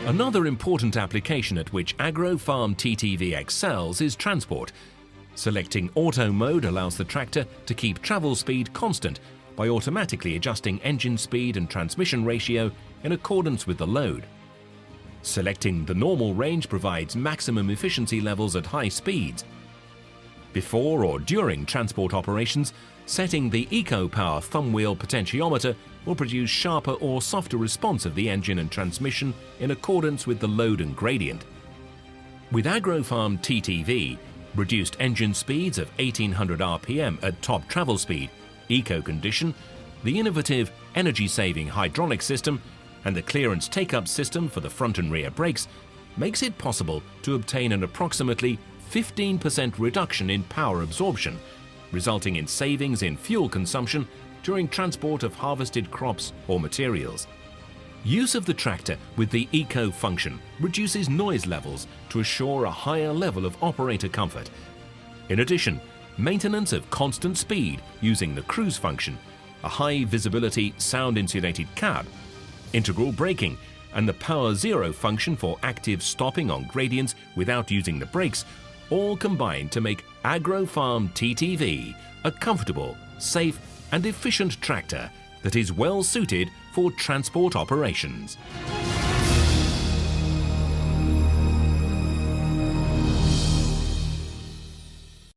Another important application at which Agrofarm TTV excels is transport. Selecting Auto mode allows the tractor to keep travel speed constant by automatically adjusting engine speed and transmission ratio in accordance with the load. Selecting the normal range provides maximum efficiency levels at high speeds. Before or during transport operations, setting the Eco-Power thumb wheel potentiometer will produce sharper or softer response of the engine and transmission in accordance with the load and gradient. With Agrofarm TTV, reduced engine speeds of 1800 RPM at top travel speed, eco condition, the innovative energy-saving hydraulic system, and the clearance take-up system for the front and rear brakes makes it possible to obtain an approximately 15% reduction in power absorption, resulting in savings in fuel consumption during transport of harvested crops or materials. Use of the tractor with the Eco function reduces noise levels to assure a higher level of operator comfort. In addition, maintenance of constant speed using the cruise function, a high visibility sound insulated cab, integral braking, and the Power Zero function for active stopping on gradients without using the brakes all combine to make Agrofarm TTV a comfortable, safe and efficient tractor that is well suited for transport operations.